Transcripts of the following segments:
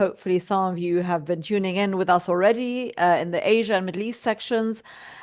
Hopefully, some of you have been tuning in with us already in the Asia and Middle East sections.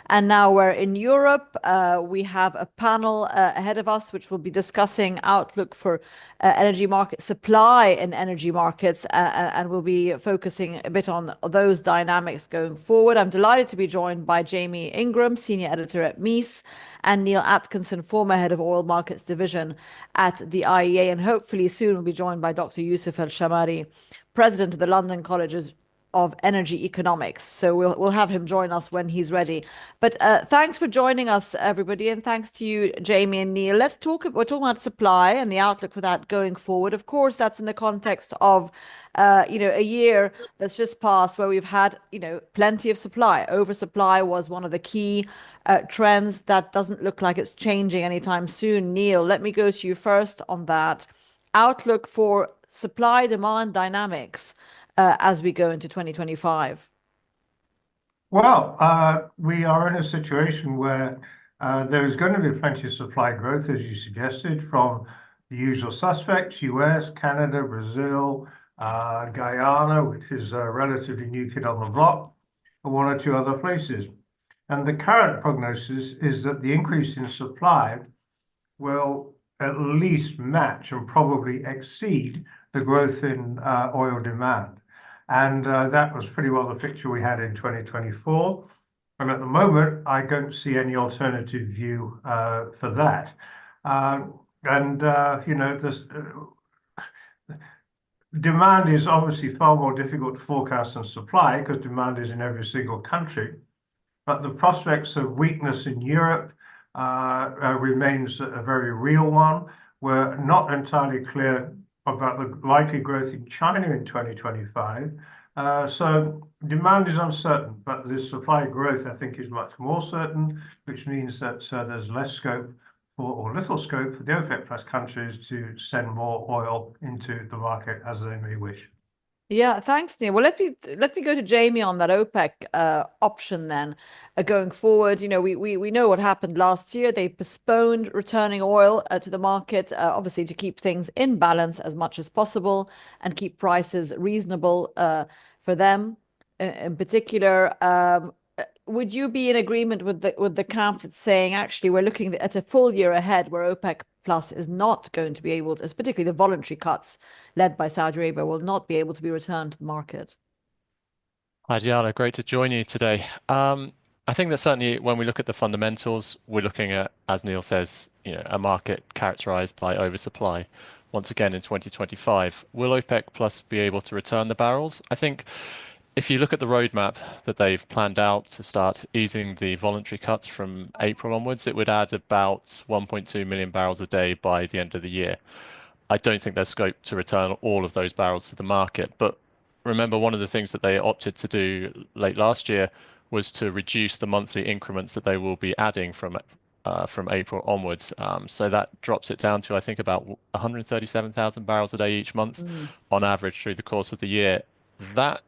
And now we're in Europe. We have a panel ahead of us, which will be discussing outlook for energy market supply in energy markets. And we'll be focusing a bit on those dynamics going forward. I'm delighted to be joined by Jamie Ingram, Senior Editor at MEES, and Neil Atkinson, former Head of Oil Markets Division at the IEA. And hopefully soon we'll be joined by Dr. Yousef Alshammari, President of the London Colleges of Energy Economics. So we'll have him join us when he's ready. But thanks for joining us, everybody, and thanks to you, Jamie and Neil. We're talking about supply and the outlook for that going forward. Of course, that's in the context of a year that's just passed where we've had plenty of supply. Oversupply was one of the key trends that doesn't look like it's changing anytime soon. Neil, let me go to you first on that outlook for supply-demand dynamics as we go into 2025? Well, we are in a situation where there is going to be plenty of supply growth, as you suggested, from the usual suspects: US, Canada, Brazil, Guyana, which is a relatively new kid on the block, and one or two other places. And the current prognosis is that the increase in supply will at least match and probably exceed the growth in oil demand. And that was pretty well the picture we had in 2024. And at the moment, I don't see any alternative view for that. This demand is obviously far more difficult to forecast than supply because demand is in every single country. But the prospects of weakness in Europe remains a very real one. We're not entirely clear about the likely growth in China in 2025. So demand is uncertain, but the supply growth, I think, is much more certain, which means that there's less scope or little scope for the OPEC plus countries to send more oil into the market as they may wish. Yeah, thanks, Neil. Well, let me go to Jamie on that OPEC option then. Going forward, we know what happened last year. They postponed returning oil to the market, obviously to keep things in balance as much as possible and keep prices reasonable for them. In particular, would you be in agreement with the camp that's saying actually we're looking at a full year ahead where OPEC Plus is not going to be able to, particularly the voluntary cuts led by Saudi Arabia, will not be able to be returned to the market? Hi, Dyala. Great to join you today. I think that certainly when we look at the fundamentals, we're looking at, as Neil says, a market characterized by oversupply. Once again, in 2025, will OPEC Plus be able to return the barrels? I think if you look at the roadmap that they've planned out to start easing the voluntary cuts from April onwards, it would add about 1.2 million barrels a day by the end of the year. I don't think there's scope to return all of those barrels to the market. But remember, one of the things that they opted to do late last year was to reduce the monthly increments that they will be adding from April onwards. So that drops it down to, I think, about 137,000 barrels a day each month on average through the course of the year. That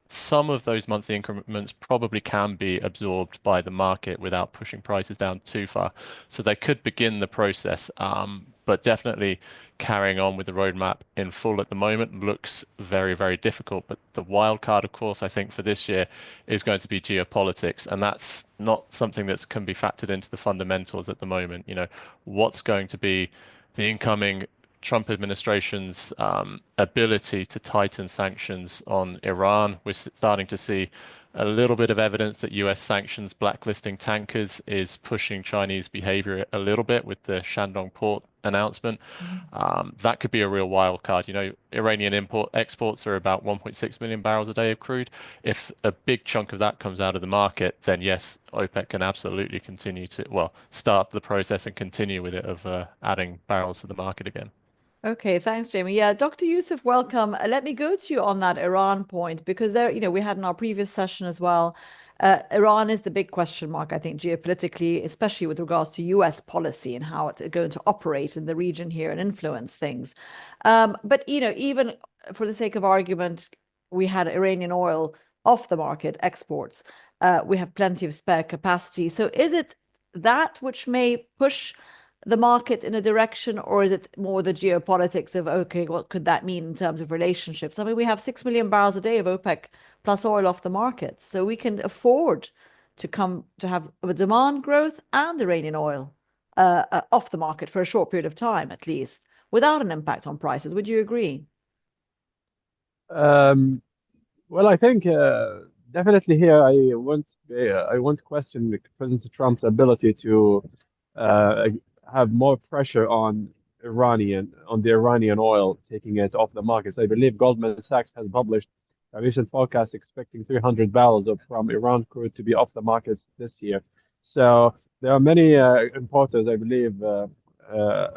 some of those monthly increments probably can be absorbed by the market without pushing prices down too far. So they could begin the process, but definitely carrying on with the roadmap in full at the moment looks very, very difficult. But the wild card, of course, I think for this year is going to be geopolitics. And that's not something that can be factored into the fundamentals at the moment. What's going to be the incoming Trump administration's ability to tighten sanctions on Iran? We're starting to see a little bit of evidence that US sanctions blacklisting tankers is pushing Chinese behavior a little bit with the Shandong port announcement. That could be a real wild card. Iranian exports are about 1.6 million barrels a day of crude. If a big chunk of that comes out of the market, then yes, OPEC can absolutely continue to, start the process and continue with it of adding barrels to the market again. Okay, thanks, Jamie. Yeah, Dr. Yousef, welcome. Let me go to you on that Iran point, because we had in our previous session as well, Iran is the big question mark, I think, geopolitically, especially with regards to US policy and how it's going to operate in the region here and influence things. But, even for the sake of argument, we had Iranian oil off the market, exports. We have plenty of spare capacity. So is it that which may push the market in a direction, or is it more the geopolitics of, okay, what could that mean in terms of relationships? I mean, we have 6 million barrels a day of OPEC plus oil off the market, so we can afford to have a demand growth and Iranian oil off the market for a short period of time, at least, without an impact on prices. Would you agree? Well, I think definitely here I want to question President Trump's ability to uh, have more pressure on the Iranian oil, taking it off the markets. I believe Goldman Sachs has published a recent forecast expecting 300 barrels from Iran crude to be off the markets this year. So there are many importers, I believe,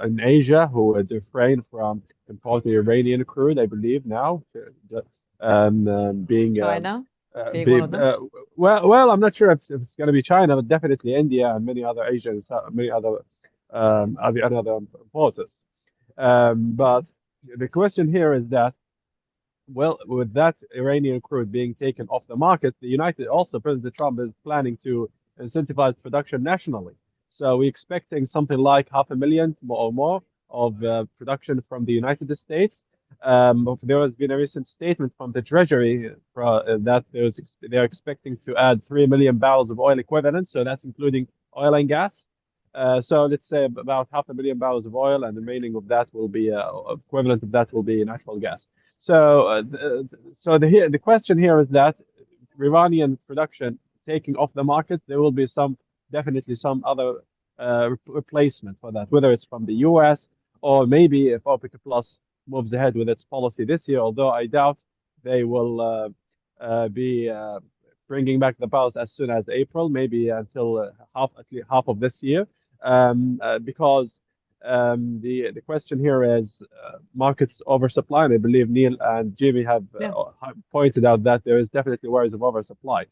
in Asia who would refrain from importing Iranian crude. I believe now, being China being be, one of them. well, I'm not sure if it's going to be China, but definitely India and many other Asians, many other importers. But the question here is that, well, with that Iranian crude being taken off the market, President Trump is planning to incentivize production nationally. So we're expecting something like 500,000 or more of production from the United States. There has been a recent statement from the Treasury that they're expecting to add 3 million barrels of oil equivalent. So that's including oil and gas. So let's say about 500,000 barrels of oil, and the remaining of that will be equivalent of that will be natural gas. So, the question here is that Iranian production taking off the market, there will be definitely some other replacement for that, whether it's from the U.S. or maybe if OPEC Plus moves ahead with its policy this year, although I doubt they will be bringing back the barrels as soon as April, maybe until at least half of this year, because the question here is markets oversupply, and I believe Neil and Jimmy have pointed out that there is definitely worries of oversupply.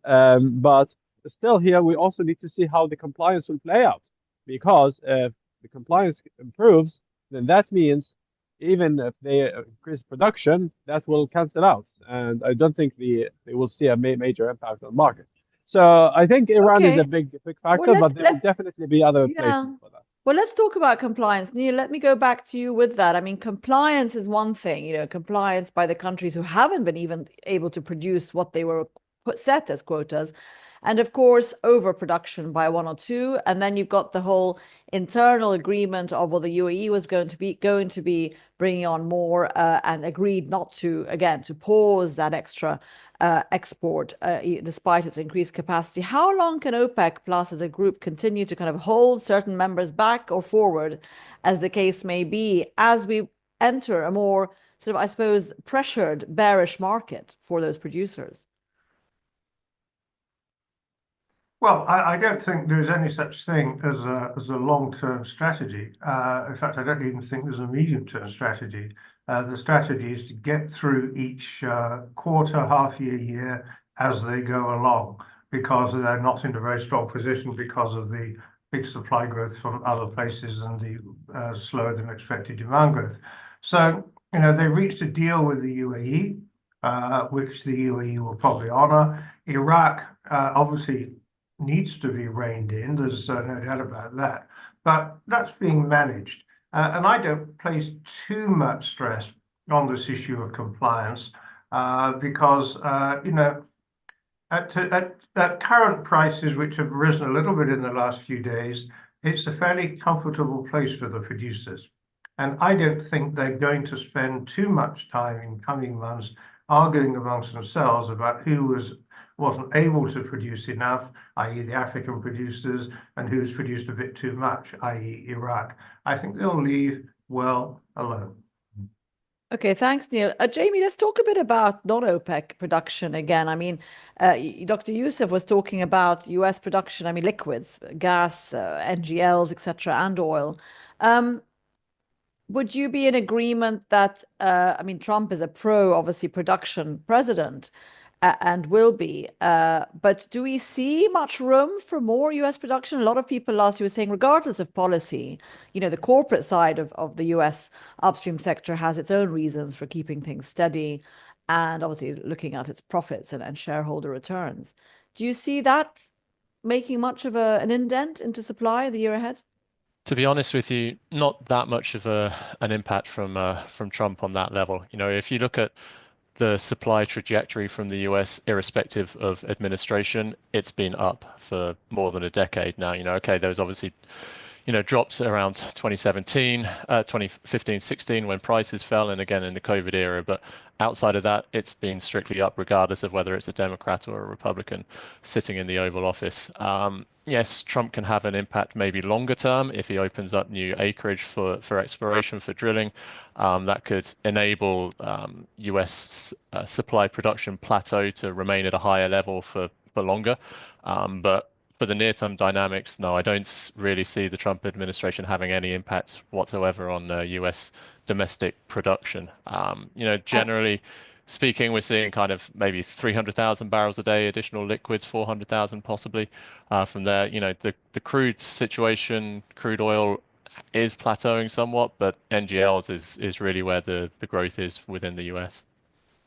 But still here, we also need to see how the compliance will play out, because if the compliance improves, then that means even if they increase production, that will cancel out. And I don't think they will see a major impact on markets. So I think Iran is a big factor, but there will definitely be other replacements for that. Well, let's talk about compliance. Neil, let me go back to you with that. I mean, compliance is one thing, compliance by the countries who haven't been even able to produce what they were set as quotas. And of course, overproduction by one or two. And then you've got the whole internal agreement of, well, the UAE was going to be bringing on more and agreed not to, again, to pause that extra export despite its increased capacity. How long can OPEC Plus as a group continue to kind of hold certain members back or forward, as the case may be, as we enter a more sort of, I suppose, pressured, bearish market for those producers? Well, I don't think there's any such thing as a long-term strategy. In fact, I don't even think there's a medium-term strategy. The strategy is to get through each quarter, half year as they go along, because they're not in a very strong position because of the big supply growth from other places and the slower than expected demand growth. So, they reached a deal with the UAE, which the UAE will probably honor. Iraq, obviously, needs to be reined in. There's no doubt about that. But that's being managed. And I don't place too much stress on this issue of compliance because, at current prices, which have risen a little bit in the last few days, it's a fairly comfortable place for the producers. And I don't think they're going to spend too much time in coming months arguing amongst themselves about who wasn't able to produce enough, i.e. the African producers, and who's produced a bit too much, i.e. Iraq. I think they'll leave well alone. Okay, thanks, Neil. Jamie, let's talk a bit about non-OPEC production again. I mean, Dr. Yousef was talking about US production, I mean, liquids, gas, NGLs, etc., and oil. Would you be in agreement that, I mean, Trump is a obviously, production president, and will be. But do we see much room for more US production? A lot of people last year were saying, regardless of policy, the corporate side of the US upstream sector has its own reasons for keeping things steady and obviously looking at its profits and shareholder returns. Do you see that making much of an indent into supply the year ahead? To be honest with you, not that much of an impact from Trump on that level. You know, if you look at the supply trajectory from the US, irrespective of administration, it's been up for more than a decade now. You know, okay, there was obviously, you know, drops around 2015, 16 when prices fell, and again in the COVID era. But outside of that, it's been strictly up, regardless of whether it's a Democrat or a Republican sitting in the Oval Office. Yes, Trump can have an impact maybe longer term if he opens up new acreage for exploration, for drilling. That could enable US supply production plateau to remain at a higher level for longer. But for the near-term dynamics, no, I don't really see the Trump administration having any impact whatsoever on US domestic production. You know, generally speaking, we're seeing kind of maybe 300,000 barrels a day, additional liquids, 400,000 possibly. From there, you know, the crude situation, crude oil is plateauing somewhat, but NGLs is really where the growth is within the US.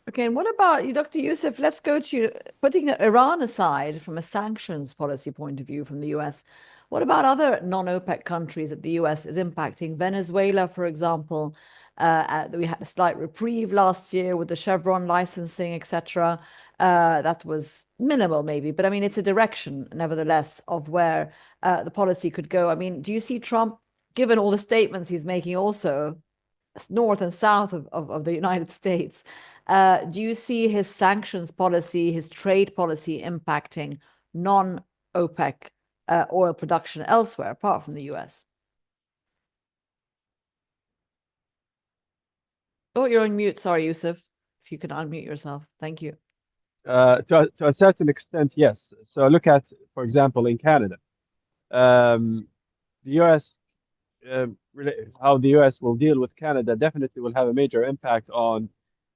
Okay, and what about you, Dr. Yousef? Let's go to putting Iran aside from a sanctions policy point of view from the US. What about other non-OPEC countries that the US is impacting? Venezuela, for example, we had a slight reprieve last year with the Chevron licensing, etc. That was minimal, maybe, but I mean, it's a direction, nevertheless, of where the policy could go. I mean, do you see Trump, given all the statements he's making also north and south of the United States, do you see his sanctions policy, his trade policy impacting non-OPEC oil production elsewhere, apart from the US? Oh, you're on mute. Sorry, Yousef. If you could unmute yourself. Thank you. To a certain extent, yes. So look at, for example, in Canada, the US, how the US will deal with Canada definitely will have a major impact on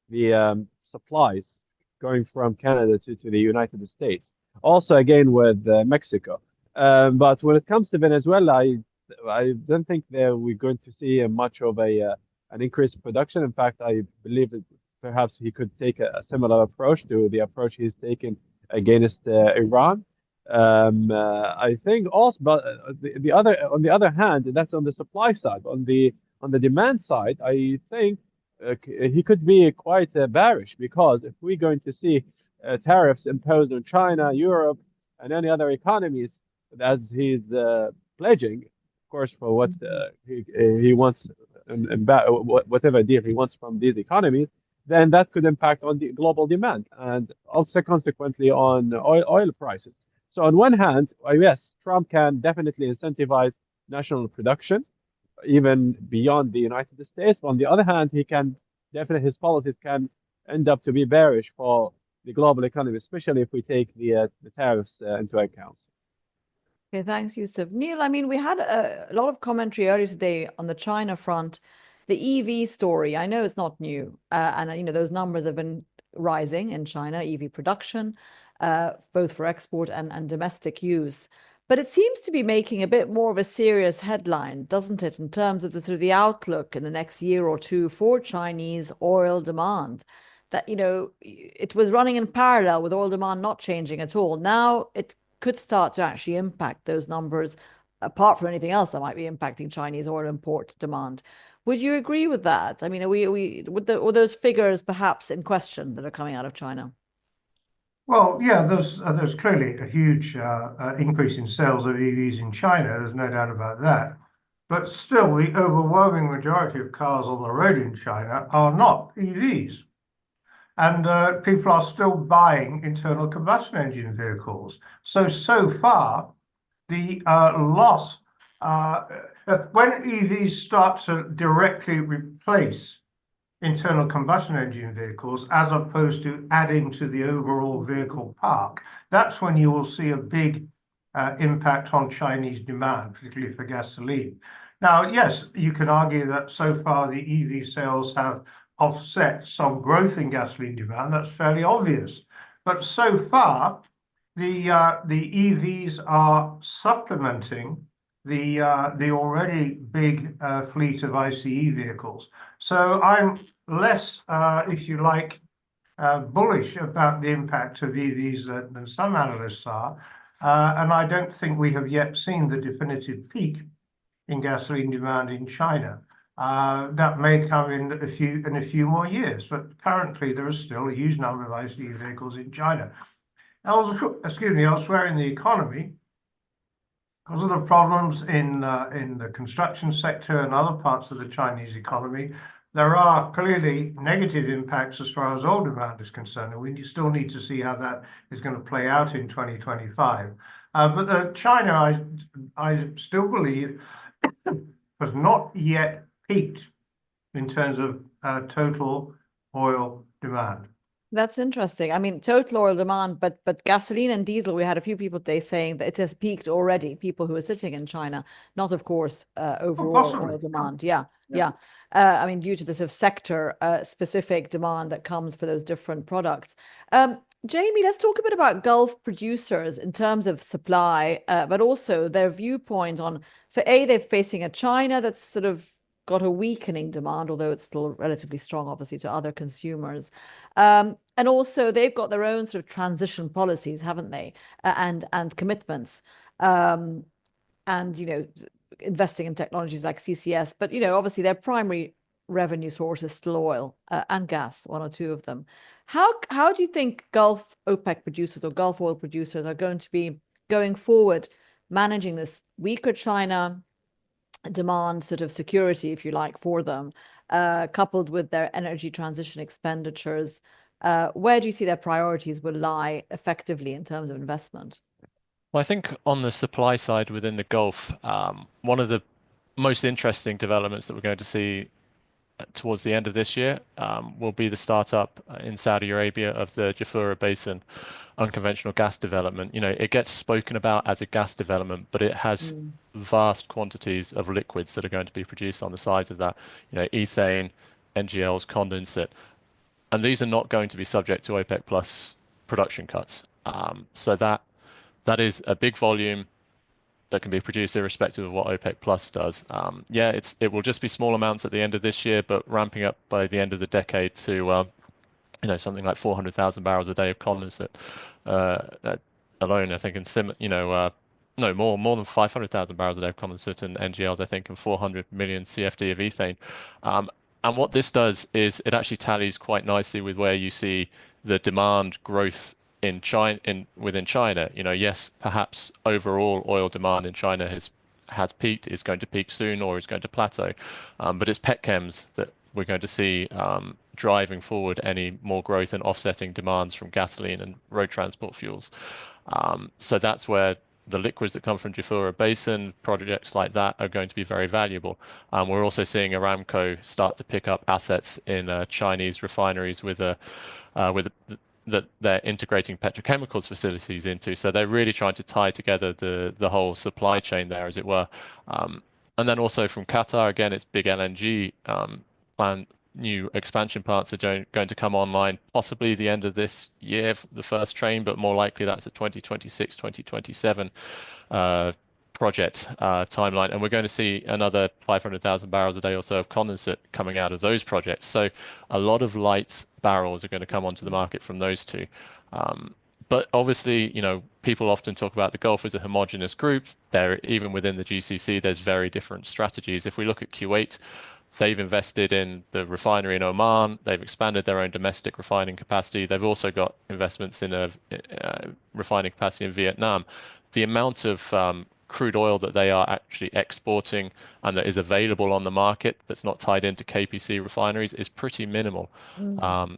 the supplies going from Canada to the United States. Also, again, with Mexico. But when it comes to Venezuela, I don't think that we're going to see much of an increased production. In fact, I believe that perhaps he could take a similar approach to the approach he's taken against Iran. I think also, but on the other hand, that's on the supply side. On the demand side, I think he could be quite bearish, because if we're going to see tariffs imposed on China, Europe, and any other economies, as he's pledging, of course, for what he wants, and whatever deal he wants from these economies, then that could impact on the global demand and also consequently on oil prices. So on one hand, yes, Trump can definitely incentivize national production, even beyond the United States. But on the other hand, he can definitely, his policies can end up to be bearish for the global economy, especially if we take the tariffs into account. Okay, thanks, Yousef. Neil, I mean, we had a lot of commentary earlier today on the China front, the EV story. I know it's not new, and you know those numbers have been rising in China, EV production, both for export and domestic use. But it seems to be making a bit more of a serious headline, doesn't it, in terms of the sort of the outlook in the next year or two for Chinese oil demand? That, you know, it was running in parallel with oil demand not changing at all. Now it could start to actually impact those numbers, apart from anything else that might be impacting Chinese oil import demand. Would you agree with that? I mean, are those figures perhaps in question that are coming out of China? Well, yeah, there's clearly a huge increase in sales of EVs in China. There's no doubt about that. But still, the overwhelming majority of cars on the road in China are not EVs. And people are still buying internal combustion engine vehicles. So far, the loss, when EVs start to directly replace internal combustion engine vehicles, as opposed to adding to the overall vehicle park, that's when you will see a big impact on Chinese demand, particularly for gasoline. Now, yes, you can argue that so far the EV sales have offset some growth in gasoline demand. That's fairly obvious. But so far, the EVs are supplementing the already big fleet of ICE vehicles. So I'm less, if you like, bullish about the impact of EVs than some analysts are. And I don't think we have yet seen the definitive peak in gasoline demand in China. That may come in a few more years, but currently there is still a huge number of ICE vehicles in China. Elsewhere in the economy, because of the problems in the construction sector and other parts of the Chinese economy, there are clearly negative impacts as far as oil demand is concerned, and we still need to see how that is going to play out in 2025. But China, I still believe, has not yet peaked in terms of total oil demand. That's interesting. I mean, total oil demand, but gasoline and diesel, we had a few people today saying that it has peaked already, people who are sitting in China, not of course overall oil demand. Yeah. I mean, due to the sort of sector specific demand that comes for those different products. Jamie, let's talk a bit about Gulf producers in terms of supply, but also their viewpoint on, they're facing a China that's sort of got a weakening demand, although it's still relatively strong, obviously, to other consumers. And also they've got their own sort of transition policies, haven't they? And commitments. And, investing in technologies like CCS. But, obviously their primary revenue source is still oil and gas, one or two of them. How do you think Gulf OPEC producers or Gulf oil producers are going to be going forward, managing this weaker China demand sort of security, if you like, for them, coupled with their energy transition expenditures? Where do you see their priorities will lie effectively in terms of investment? Well, I think on the supply side within the Gulf, one of the most interesting developments that we're going to see towards the end of this year will be the startup in Saudi Arabia of the Jafurah Basin unconventional gas development. It gets spoken about as a gas development, but it has vast quantities of liquids that are going to be produced on the sides of that, ethane, NGLs, condensate, and these are not going to be subject to OPEC plus production cuts. So that is a big volume that can be produced irrespective of what OPEC plus does. It will just be small amounts at the end of this year, but ramping up by the end of the decade to something like 400,000 barrels a day of condensate alone. I think no more than 500,000 barrels a day of condensate and NGLs. I think and 400 million CFD of ethane. And what this does is it actually tallies quite nicely with where you see the demand growth in China, within China. Yes, perhaps overall oil demand in China has peaked, is going to peak soon, or is going to plateau. But it's petchems that we're going to see driving forward any more growth and offsetting demands from gasoline and road transport fuels. So that's where the liquids that come from Jafurah Basin, projects like that are going to be very valuable. We're also seeing Aramco start to pick up assets in Chinese refineries that they're integrating petrochemicals facilities into. So they're really trying to tie together the whole supply chain there, as it were. And then also from Qatar, again, it's big LNG plant. New expansion plants are going to come online possibly the end of this year, the first train, but more likely that's a 2026, 2027 project timeline. And we're going to see another 500,000 barrels a day or so of condensate coming out of those projects. So a lot of light barrels are going to come onto the market from those two. But obviously, people often talk about the Gulf as a homogenous group. Even within the GCC, there's very different strategies. If we look at Kuwait, they've invested in the refinery in Oman. They've expanded their own domestic refining capacity. They've also got investments in a refining capacity in Vietnam. The amount of crude oil that they are actually exporting and that is available on the market that's not tied into KPC refineries is pretty minimal.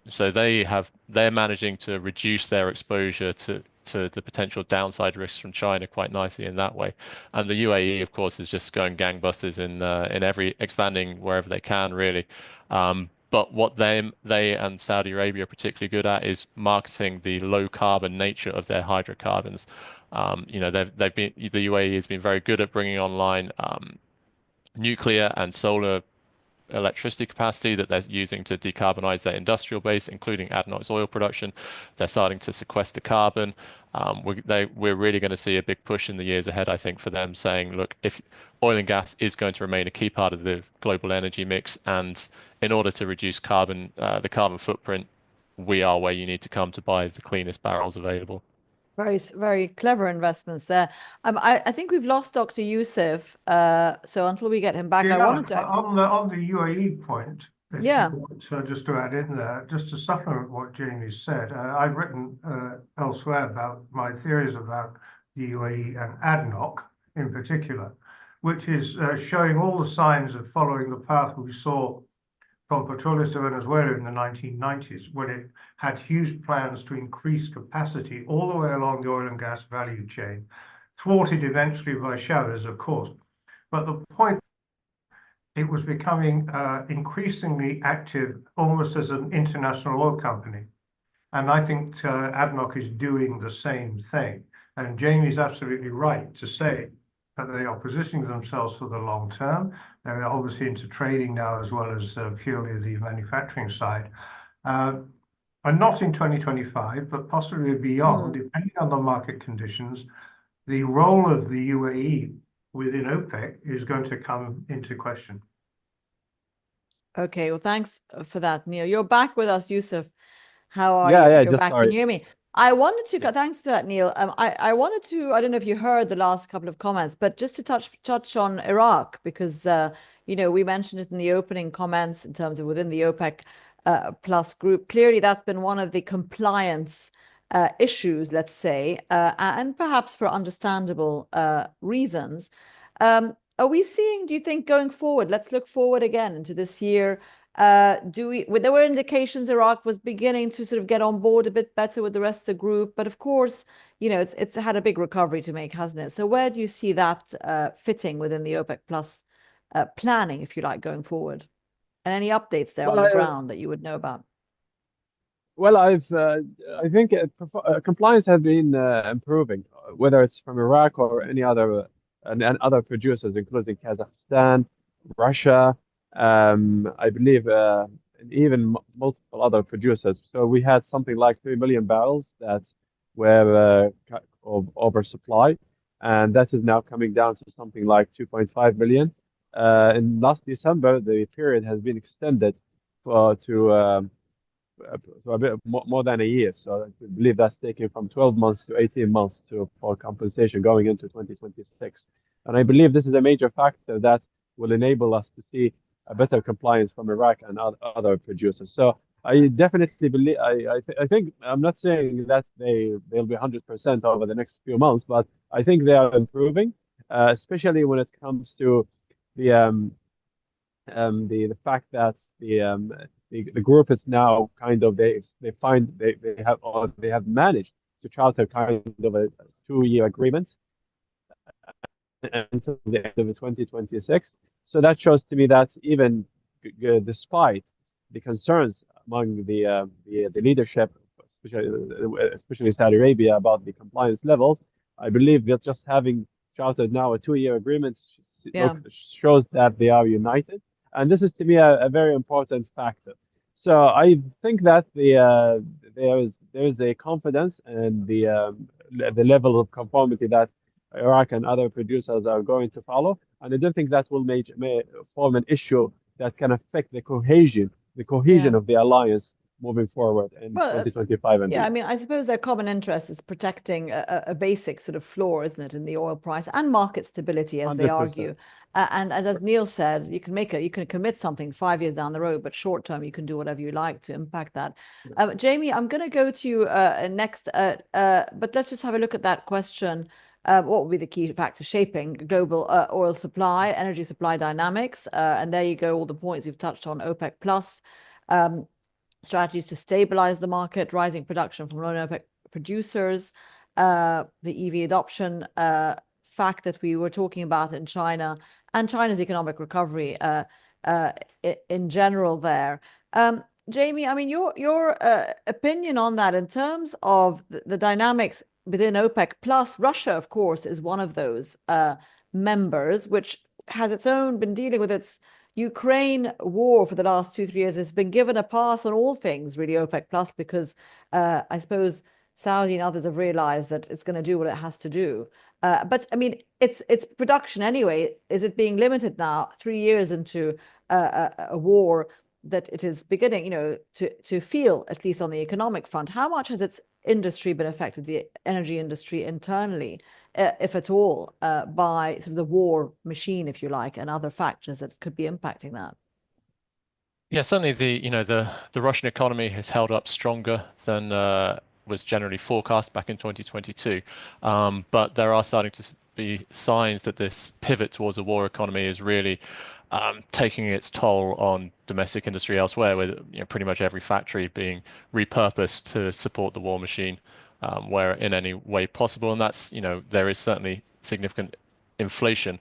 So they're managing to reduce their exposure to the potential downside risks from China quite nicely in that way. And the UAE, of course, is just going gangbusters in expanding wherever they can, really. But what they and Saudi Arabia are particularly good at is marketing the low carbon nature of their hydrocarbons. The UAE has been very good at bringing online nuclear and solar electricity capacity that they're using to decarbonize their industrial base, including ADNOC oil production. They're starting to sequester carbon. We're really going to see a big push in the years ahead, I think, for them saying, look, if oil and gas is going to remain a key part of the global energy mix, and in order to reduce the carbon footprint, we are where you need to come to buy the cleanest barrels available. Very clever investments there. I think we've lost Dr. Yousef. So until we get him back, I wanted to. On the UAE point, if you Yeah. want, just to add in there, just to supplement what Jamie said, I've written elsewhere about my theories about the UAE and ADNOC in particular, which is showing all the signs of following the path we saw from Petroles to Venezuela in the 1990s, when it had huge plans to increase capacity all the way along the oil and gas value chain, thwarted eventually by Chavez, of course. But the point, it was becoming increasingly active almost as an international oil company. And I think ADNOC is doing the same thing. And Jamie's absolutely right to say that they are positioning themselves for the long term. They're obviously into trading now as well as purely the manufacturing side. And not in 2025, but possibly beyond, depending on the market conditions, the role of the UAE within OPEC is going to come into question. Okay, well, thanks for that, Neil. You're back with us, Yousef. How are Yeah, you? yeah, You're just back. sorry. Can you hear me? I wanted to, Yeah. thanks to that, Neil. I wanted to, I don't know if you heard the last couple of comments, but just to touch on Iraq, because we mentioned it in the opening comments in terms of within the OPEC plus group. Clearly, that's been one of the compliance issues, let's say, and perhaps for understandable reasons. Are we seeing, do you think, going forward, let's look forward again into this year, there were indications Iraq was beginning to sort of get on board a bit better with the rest of the group, but of course, it's had a big recovery to make, hasn't it? So where do you see that fitting within the OPEC plus planning, if you like, going forward? And any updates there on the ground that you would know about? Well, I think compliance has been improving, whether it's from Iraq or any other and other producers, including Kazakhstan, Russia, I believe, and even multiple other producers. So we had something like 3 million barrels that were of oversupply, and that is now coming down to something like 2.5 million. In last December, the period has been extended to a bit more than a year. So I believe that's taking from 12 months to 18 months for compensation going into 2026. And I believe this is a major factor that will enable us to see a better compliance from Iraq and other producers. So I definitely believe, I think, I'm not saying that they'll be 100% over the next few months, but I think they are improving, especially when it comes to the fact that the group is now kind of they have managed to charter kind of a 2-year agreement until the end of 2026. So that shows to me that even despite the concerns among the leadership, especially Saudi Arabia, about the compliance levels, I believe that just having chartered now a 2-year agreement shows that they are united. And this is, to me, a very important factor. So I think that there is a confidence and the level of conformity that Iraq and other producers are going to follow. And I don't think that will may form an issue that can affect the cohesion of the alliance moving forward in 2025 and beyond. I mean, I suppose their common interest is protecting a basic sort of floor, isn't it, in the oil price and market stability, as 100%. They argue. And as Neil said, you can commit something 5 years down the road, but short term you can do whatever you like to impact that. Jamie, I'm going to go to you next, but let's just have a look at that question. What will be the key factors shaping global oil supply, energy supply dynamics? And there you go, all the points we've touched on, OPEC plus. Strategies to stabilize the market, rising production from non-OPEC producers, the EV adoption fact that we were talking about in China, and China's economic recovery in general there. Jamie, I mean, your opinion on that in terms of the dynamics within OPEC plus. Russia, of course, is one of those members, which has been dealing with its Ukraine war for the last 2-3 years. Has been given a pass on all things, really, OPEC plus, because I suppose Saudi and others have realized that it's going to do what it has to do. But I mean, it's production anyway. Is it being limited now, 3 years into a war that it is beginning, you know, to feel, at least on the economic front, how much has its industry been affected, the energy industry internally, if at all, by sort of the war machine, if you like, and other factors that could be impacting that? Yeah, certainly the Russian economy has held up stronger than was generally forecast back in 2022. But there are starting to be signs that this pivot towards a war economy is really taking its toll on domestic industry elsewhere, with pretty much every factory being repurposed to support the war machine, where in any way possible. And that's, there is certainly significant inflation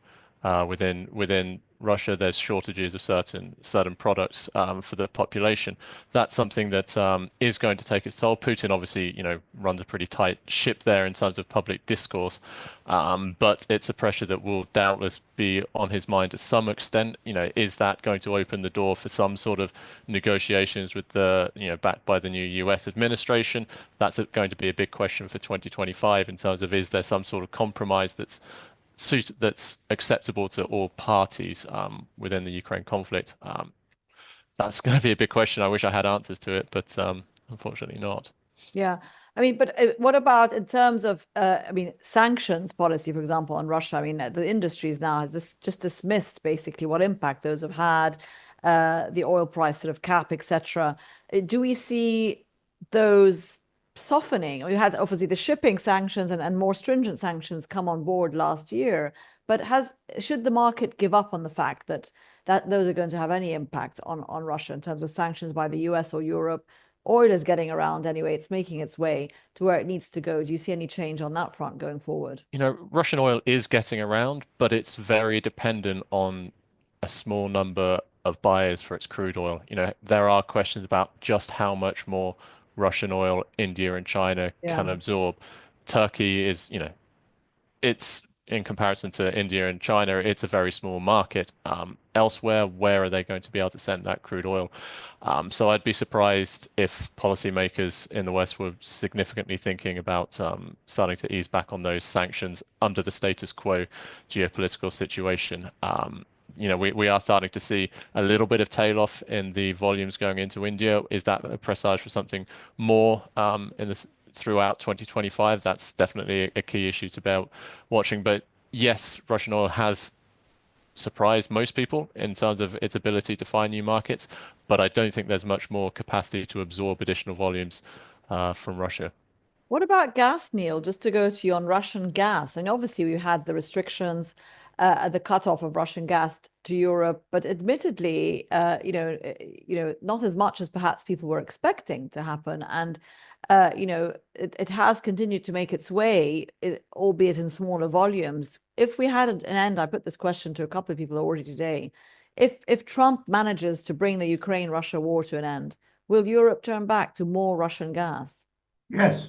within Russia. There's shortages of certain products for the population. That's something that is going to take its toll. Putin obviously, runs a pretty tight ship there in terms of public discourse, but it's a pressure that will doubtless be on his mind to some extent. Is that going to open the door for some sort of negotiations with the, backed by the new US administration? That's going to be a big question for 2025 in terms of, is there some sort of compromise that's acceptable to all parties within the Ukraine conflict? That's going to be a big question. I wish I had answers to it, but unfortunately not. Yeah. I mean, but what about in terms of, sanctions policy, for example, on Russia? I mean, the industries now has just dismissed basically what impact those have had, the oil price sort of cap, etc. Do we see those softening? We had obviously the shipping sanctions and more stringent sanctions come on board last year, but should the market give up on the fact that those are going to have any impact on Russia in terms of sanctions by the US or Europe? Oil is getting around anyway. It's making its way to where it needs to go. Do you see any change on that front going forward? Russian oil is getting around, but it's very dependent on a small number of buyers for its crude oil. There are questions about just how much more Russian oil India and China can absorb. Turkey is, it's in comparison to India and China, it's a very small market. Elsewhere, where are they going to be able to send that crude oil? So I'd be surprised if policymakers in the West were significantly thinking about starting to ease back on those sanctions under the status quo geopolitical situation. We are starting to see a little bit of tail off in the volumes going into India. Is that a presage for something more throughout 2025? That's definitely a key issue to bear watching. But yes, Russian oil has surprised most people in terms of its ability to find new markets, but I don't think there's much more capacity to absorb additional volumes from Russia. What about gas, Neil? Just to go to you on Russian gas. And obviously we had the restrictions, the cutoff of Russian gas to Europe, but admittedly, not as much as perhaps people were expecting to happen. And it has continued to make its way, albeit in smaller volumes. If we had an end, I put this question to a couple of people already today. If Trump manages to bring the Ukraine-Russia war to an end, will Europe turn back to more Russian gas? Yes.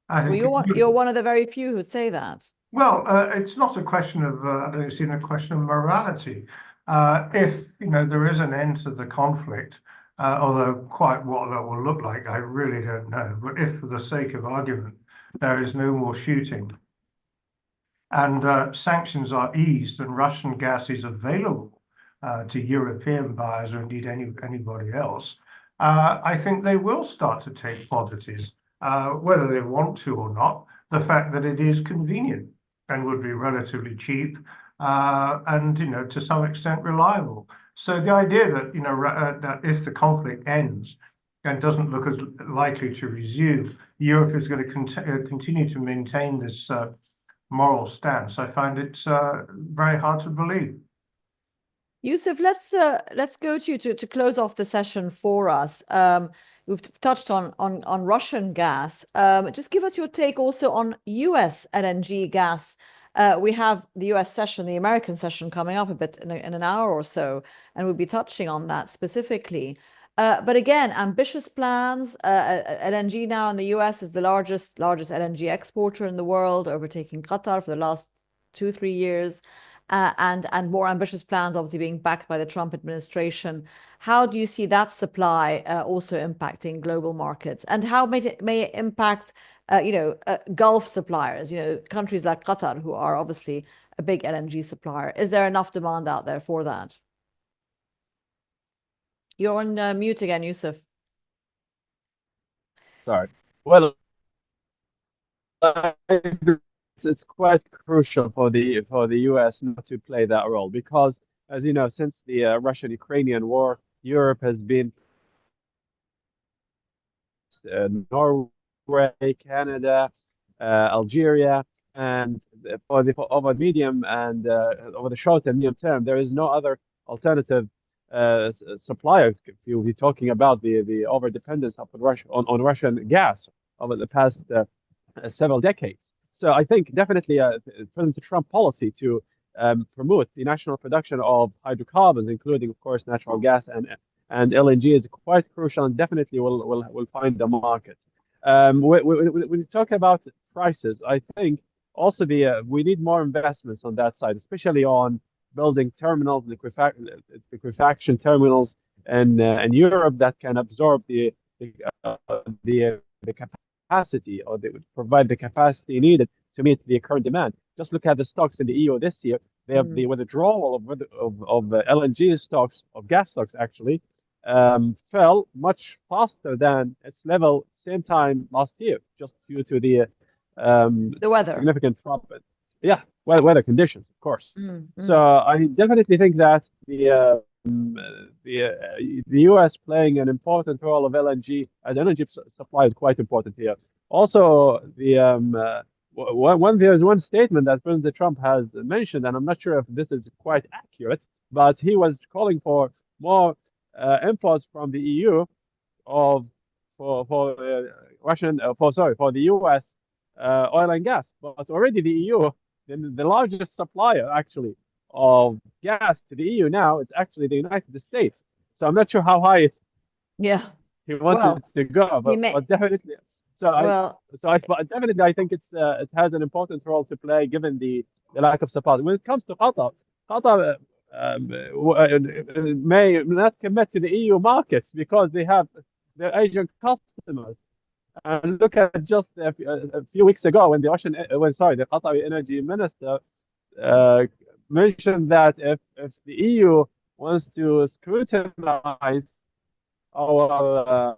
I think you're one of the very few who say that. Well, it's not a question of, I don't see a question of morality. If, there is an end to the conflict, although quite what that will look like, I really don't know. But if, for the sake of argument, there is no more shooting and sanctions are eased and Russian gas is available to European buyers or indeed anybody else, I think they will start to take quantities, whether they want to or not. The fact that it is convenient and would be relatively cheap and, to some extent reliable. So the idea that, that if the conflict ends and doesn't look as likely to resume, Europe is going to continue to maintain this moral stance, I find it very hard to believe. Yousef, let's go to you to close off the session for us. We've touched on Russian gas. Just give us your take also on US LNG gas. We have the US session, the American session coming up a bit in an hour or so, and we'll be touching on that specifically. But again, ambitious plans. LNG now in the US is the largest LNG exporter in the world, overtaking Qatar for the last 2-3 years. And more ambitious plans, obviously being backed by the Trump administration. How do you see that supply also impacting global markets, and how may it impact, Gulf suppliers, countries like Qatar, who are obviously a big LNG supplier? Is there enough demand out there for that? You're on mute again, Yousef. Sorry. Well, it's quite crucial for the U.S. not to play that role because, as you know, since the Russian-Ukrainian war, Europe has been Norway, Canada, Algeria, and for over medium and over the short and medium term, there is no other alternative suppliers. If you'll be talking about the over dependence on Russian gas over the past several decades. So I think definitely President Trump policy to promote the national production of hydrocarbons, including of course natural gas and LNG, is quite crucial and definitely will find the market. When you talk about prices, I think also we need more investments on that side, especially on building terminals, liquefaction terminals, and in Europe that can absorb the capacity, or they would provide the capacity needed to meet the current demand. Just look at the stocks in the EU this year. They have the withdrawal of LNG stocks, of gas stocks actually, fell much faster than its level same time last year, just due to the weather. Significant drop. Yeah, weather conditions, of course. So I definitely think that the U.S. playing an important role of LNG as energy supply is quite important here. Also, there's one statement that President Trump has mentioned, and I'm not sure if this is quite accurate, but he was calling for more imports from the EU for the U.S. Oil and gas. But already the EU, the largest supplier actually of gas to the EU now, is actually the United States. So I'm not sure how high he wanted to go, but definitely. But definitely, I think it has an important role to play given the lack of support. When it comes to Qatar may not commit to the EU markets because they have their Asian customers. And look at just a few weeks ago when the Qatari energy minister mentioned that if the EU wants to scrutinize our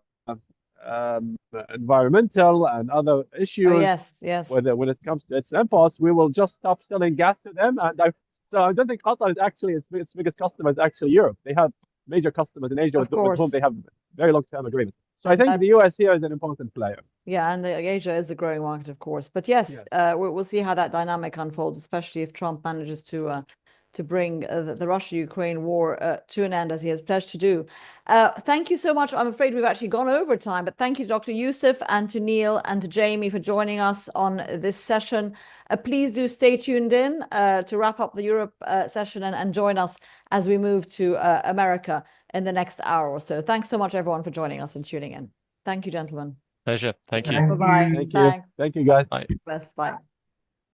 environmental and other issues, when it comes to its imports, we will just stop selling gas to them. And so I don't think Qatar is actually its biggest customer is actually Europe. They have major customers in Asia with whom they have very long-term agreements. So I think the US here is an important player. Yeah, and Asia is the growing market, of course. But yes, we'll see how that dynamic unfolds, especially if Trump manages to bring the Russia-Ukraine war to an end, as he has pledged to do. Thank you so much. I'm afraid we've actually gone over time, but thank you to Dr. Yousef and to Neil and to Jamie for joining us on this session. Please do stay tuned in to wrap up the Europe session and join us as we move to America in the next hour or so. Thanks so much, everyone, for joining us and tuning in. Thank you, gentlemen. Pleasure. Thank you. Bye-bye. Thank you. Thanks. Thank you, guys. Bye. Bye.